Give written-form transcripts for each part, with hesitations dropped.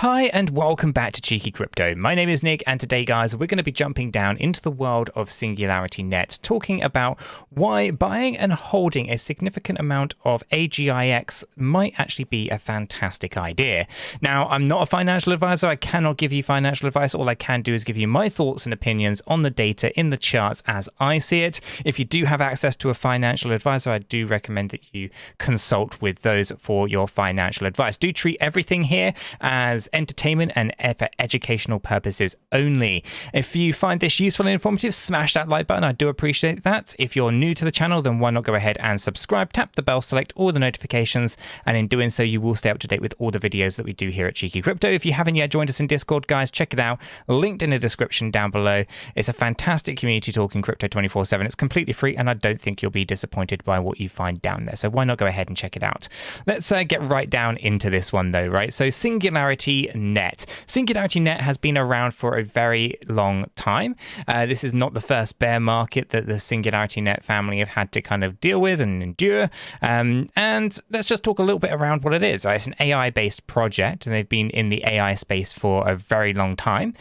Hi and welcome back to Cheeky Crypto. My name is Nick and today guys we're going to be jumping down into the world of Singularity NET, talking about why buying and holding a significant amount of AGIX might actually be a fantastic idea. Now, I'm not a financial advisor, I cannot give you financial advice. All I can do is give you my thoughts and opinions on the data in the charts as I see it. If you do have access to a financial advisor, I do recommend that you consult with those for your financial advice. Do treat everything here as entertainment and for educational purposes only. If you find this useful and informative, smash that like button. I do appreciate that. If you're new to the channel, then why not go ahead and subscribe, tap the bell, select all the notifications, and in doing so, you will stay up to date with all the videos that we do here at Cheeky Crypto. If you haven't yet joined us in Discord, guys, check it out. Linked in the description down below. It's a fantastic community talking crypto 24/7. It's completely free, and I don't think you'll be disappointed by what you find down there. So why not go ahead and check it out? Let's get right down into this one though, right? So Singularity NET. Singularity NET has been around for a very long time. This is not the first bear market that the Singularity NET family have had to kind of deal with and endure. And let's just talk a little bit around what it is. It's an AI-based project, and they've been in the AI space for a very long time.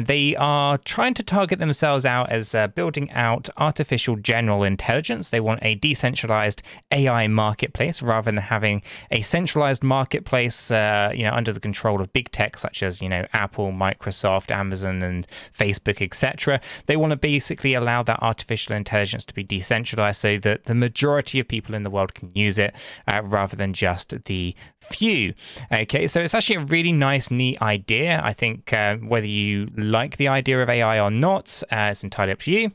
They are trying to target themselves out as building out artificial general intelligence. They want a decentralized AI marketplace rather than having a centralized marketplace, under the control of big tech such as, Apple, Microsoft, Amazon, and Facebook, etc. They want to basically allow that artificial intelligence to be decentralized so that the majority of people in the world can use it rather than just the few. Okay, so it's actually a really nice, neat idea. I think whether you like the idea of AI or not, it's entirely up to you.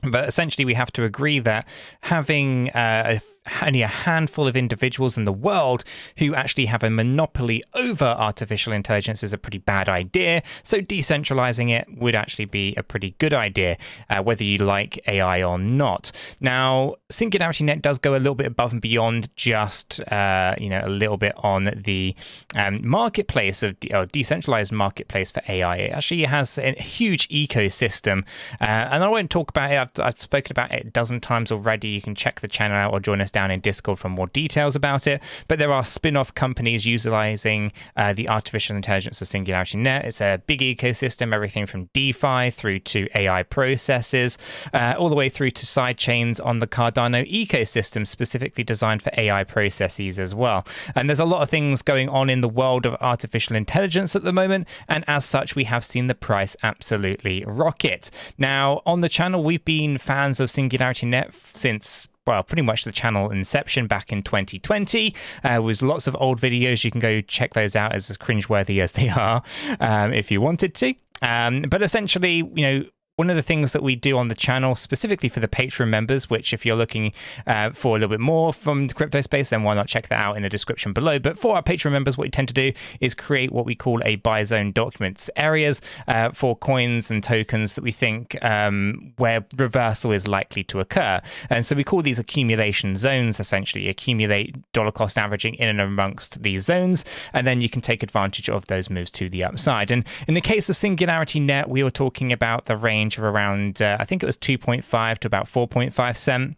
But essentially, we have to agree that having only a handful of individuals in the world who actually have a monopoly over artificial intelligence is a pretty bad idea. So decentralizing it would actually be a pretty good idea, whether you like AI or not. Now, Singularity NET does go a little bit above and beyond just, a little bit on the marketplace of decentralized marketplace for AI. It actually has a huge ecosystem, and I won't talk about it. I've spoken about it a dozen times already. You can check the channel out or join us down in Discord for more details about it. But there are spin-off companies utilizing the artificial intelligence of Singularity NET. It's a big ecosystem, everything from DeFi through to AI processes, all the way through to side chains on the Cardano ecosystem, specifically designed for AI processes as well. And there's a lot of things going on in the world of artificial intelligence at the moment, and as such, we have seen the price absolutely rocket. Now, on the channel, we've been fans of Singularity NET since, well, pretty much the channel inception back in 2020. With lots of old videos. You can go check those out, as cringeworthy as they are, if you wanted to. But essentially, one of the things that we do on the channel, specifically for the Patreon members, which if you're looking for a little bit more from the crypto space, then why not check that out in the description below. But for our Patreon members, what we tend to do is create what we call a buy zone documents, areas for coins and tokens that we think where reversal is likely to occur. And so we call these accumulation zones, essentially accumulate dollar cost averaging in and amongst these zones, and then you can take advantage of those moves to the upside. And in the case of Singularity NET, we were talking about the range of around, I think it was 2.5 to about 4.5 cent.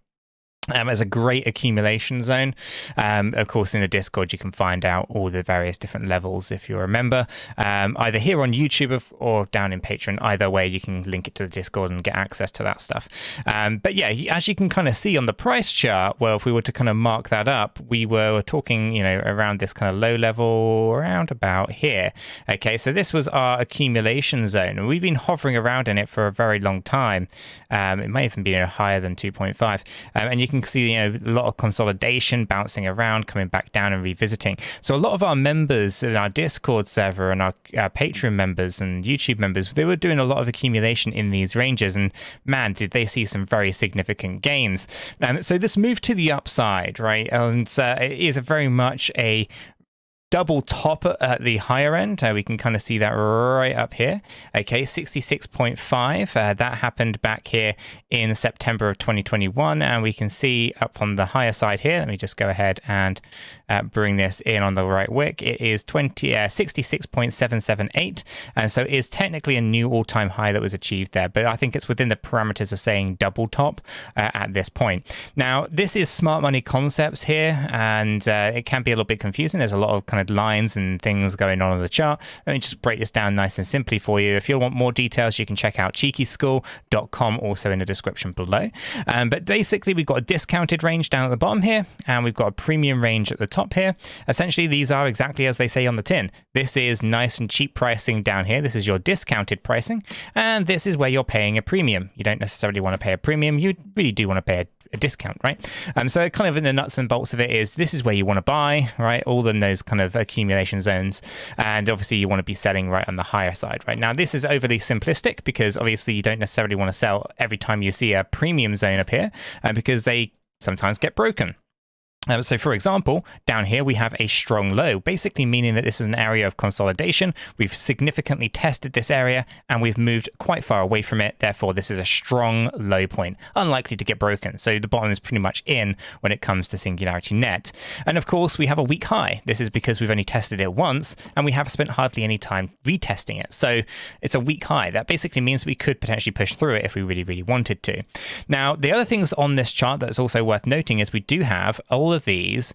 As a great accumulation zone. Of course, in the Discord, you can find out all the various different levels if you're a member, either here on YouTube or down in Patreon. Either way, you can link it to the Discord and get access to that stuff. But yeah, as you can kind of see on the price chart, well, if we were to kind of mark that up, we were talking, around this kind of low level, around about here. Okay, so this was our accumulation zone, and we've been hovering around in it for a very long time. It may even be higher than 2.5, and you can see a lot of consolidation, bouncing around, coming back down and revisiting. So a lot of our members in our Discord server and our Patreon members and YouTube members, they were doing a lot of accumulation in these ranges, and man, did they see some very significant gains. So this move to the upside, right, and it is very much a double top at the higher end. We can kind of see that right up here. Okay, 66.5. That happened back here in September of 2021, and we can see up on the higher side here. Let me just go ahead and bring this in on the right wick. It is 66.778, and so it is technically a new all-time high that was achieved there, but I think it's within the parameters of saying double top at this point. Now, this is smart money concepts here, and it can be a little bit confusing. There's a lot of kind kind of lines and things going on the chart. Let me just break this down nice and simply for you. If you want more details, you can check out 𝗕𝗘𝗪𝗀𝗡𝗏, also in the description below. But basically, we've got a discounted range down at the bottom here, and we've got a premium range at the top here. Essentially, these are exactly as they say on the tin. This is nice and cheap pricing down here. This is your discounted pricing, and this is where you're paying a premium. You don't necessarily want to pay a premium. You really do want to pay a discount, right? So kind of in the nuts and bolts of it is this is where you want to buy, right? All in those kind of accumulation zones, and obviously you want to be selling right on the higher side, right? Now this is overly simplistic because obviously you don't necessarily want to sell every time you see a premium zone appear, because they sometimes get broken. So for example, down here we have a strong low, basically meaning that this is an area of consolidation. We've significantly tested this area and we've moved quite far away from it. Therefore, this is a strong low point, unlikely to get broken. So the bottom is pretty much in when it comes to Singularity Net. And of course, we have a weak high. This is because we've only tested it once and we have spent hardly any time retesting it. So it's a weak high. That basically means we could potentially push through it if we really, really wanted to. Now, the other things on this chart that's also worth noting is we do have all of these,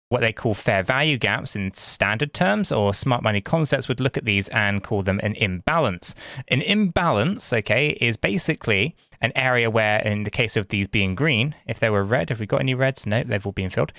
what they call fair value gaps in standard terms, or smart money concepts would look at these and call them an imbalance. An imbalance, okay, is basically an area where, in the case of these being green, if they were red, have we got any reds? No, they've all been filled.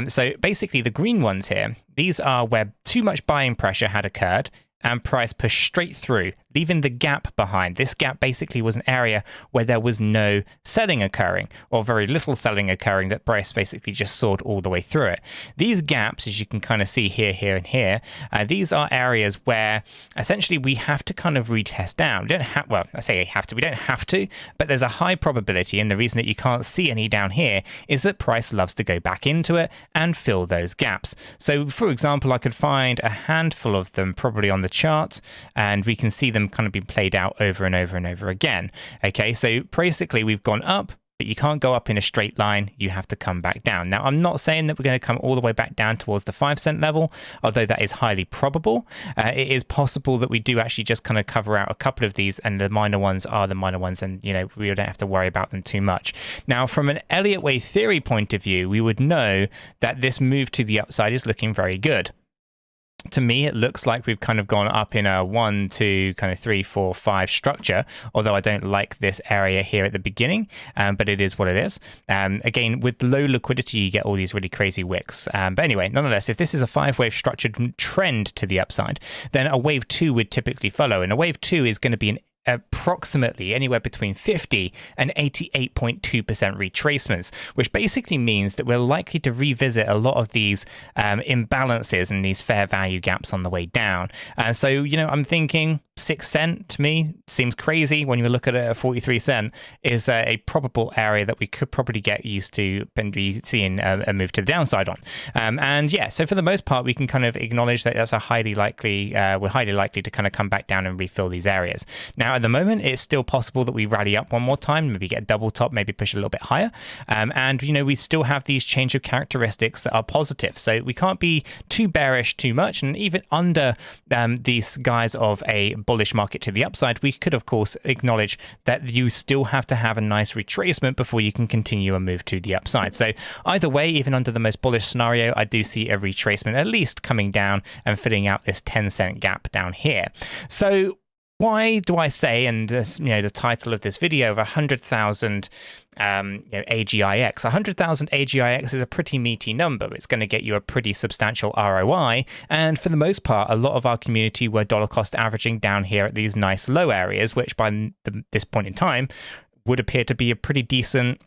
So basically the green ones here, these are where too much buying pressure had occurred and price pushed straight through, leaving the gap behind. This gap basically was an area where there was no selling occurring, or very little selling occurring, that price basically just soared all the way through it. These gaps, as you can kind of see here, here, and here, these are areas where essentially we have to kind of retest down. We don't have, well, I say have to, we don't have to, but there's a high probability, and the reason that you can't see any down here is that price loves to go back into it and fill those gaps. So for example, I could find a handful of them probably on the chart, and we can see them kind of being played out over and over and over again. Okay, so basically we've gone up, but you can't go up in a straight line. You have to come back down. Now, I'm not saying that we're going to come all the way back down towards the 5 cent level, although that is highly probable. It is possible that we do actually just kind of cover out a couple of these, and the minor ones are the minor ones, and you know, we don't have to worry about them too much. Now, from an Elliott wave theory point of view, we would know that this move to the upside is looking very good. To me, it looks like we've kind of gone up in a 1, 2, kind of 3, 4, 5 structure, although I don't like this area here at the beginning, but it is what it is. Again, with low liquidity, you get all these really crazy wicks. But anyway, nonetheless, if this is a 5-wave structured trend to the upside, then a wave 2 would typically follow. And a wave 2 is going to be an approximately anywhere between 50 and 88.2% retracements, which basically means that we're likely to revisit a lot of these imbalances and these fair value gaps on the way down. So, you know, I'm thinking 6 cent to me seems crazy when you look at it at 43 cent is a probable area that we could probably get used to and be seeing a move to the downside on. And yeah, so for the most part, we can kind of acknowledge that that's a highly likely, we're highly likely to kind of come back down and refill these areas. Now, at the moment, it's still possible that we rally up one more time, maybe get a double top, maybe push a little bit higher. And, you know, we still have these change of characteristics that are positive. So we can't be too bearish too much. And even under these guise of a bullish market to the upside, we could, of course, acknowledge that you still have to have a nice retracement before you can continue a move to the upside. So either way, even under the most bullish scenario, I do see a retracement at least coming down and filling out this 10 cent gap down here. So why do I say, and you know, the title of this video of 100,000 AGIX. 100,000 AGIX is a pretty meaty number. It's going to get you a pretty substantial ROI. And for the most part, a lot of our community were dollar cost averaging down here at these nice low areas, which by this point in time would appear to be a pretty decent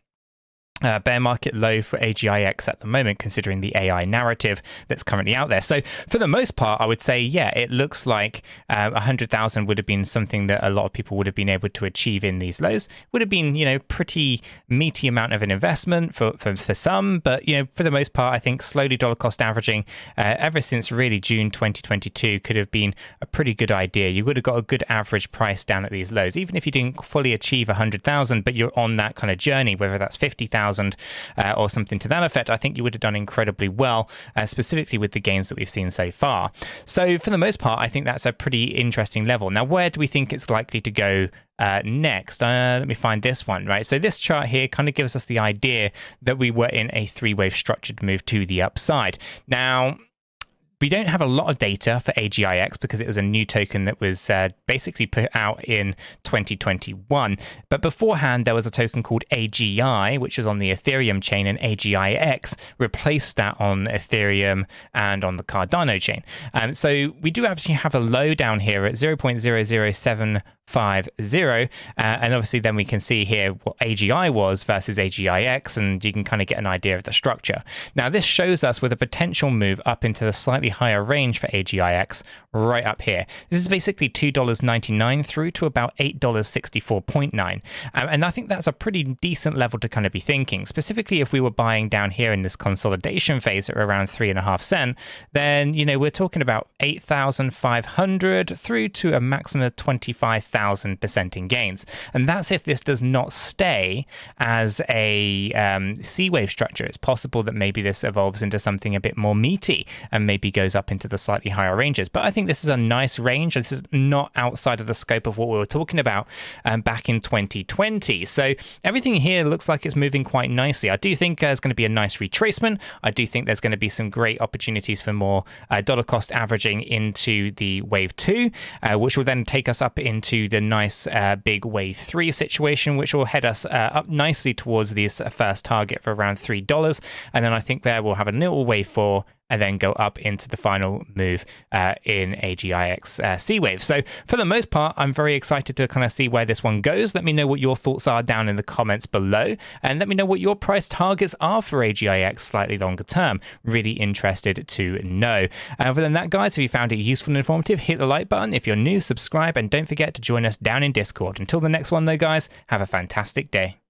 bear market low for AGIX at the moment, considering the AI narrative that's currently out there. So for the most part, I would say, yeah, it looks like 100,000 would have been something that a lot of people would have been able to achieve in these lows. Would have been, you know, pretty meaty amount of an investment for some, but, you know, for the most part, I think slowly dollar cost averaging ever since really June 2022 could have been a pretty good idea. You would have got a good average price down at these lows, even if you didn't fully achieve 100,000, but you're on that kind of journey, whether that's 50,000 or something to that effect. I think you would have done incredibly well, specifically with the gains that we've seen so far. So for the most part, I think that's a pretty interesting level. Now, where do we think it's likely to go next? Let me find this one, right? So this chart here kind of gives us the idea that we were in a 3-wave structured move to the upside. Now, We don't have a lot of data for AGIX because it was a new token that was basically put out in 2021. But beforehand, there was a token called AGI, which was on the Ethereum chain, and AGIX replaced that on Ethereum and on the Cardano chain. So we do actually have a low down here at 0.00750, and obviously then we can see here what AGI was versus AGIX, and you can kind of get an idea of the structure. Now this shows us with a potential move up into the slightly higher range for AGIX right up here. This is basically $2.99 through to about $8.64.9, and I think that's a pretty decent level to kind of be thinking. Specifically, if we were buying down here in this consolidation phase at around 3.5 cents, then we're talking about 8,500 through to a maximum of 25,000% in gains, and that's if this does not stay as a C wave structure. It's possible that maybe this evolves into something a bit more meaty and maybe goes up into the slightly higher ranges. But I think this is a nice range. This is not outside of the scope of what we were talking about back in 2020. So everything here looks like it's moving quite nicely. I do think there's going to be a nice retracement. I do think there's going to be some great opportunities for more dollar cost averaging into the wave 2, which will then take us up into the nice big wave 3 situation, which will head us up nicely towards this first target for around $3. And then I think there we'll have a little wave 4 and then go up into the final move in AGIX C wave. So for the most part, I'm very excited to kind of see where this one goes. Let me know what your thoughts are down in the comments below, and let me know what your price targets are for AGIX slightly longer term. Really interested to know. Other than that, guys, if you found it useful and informative, hit the like button. If you're new, subscribe, and don't forget to join us down in Discord. Until the next one though, guys, have a fantastic day.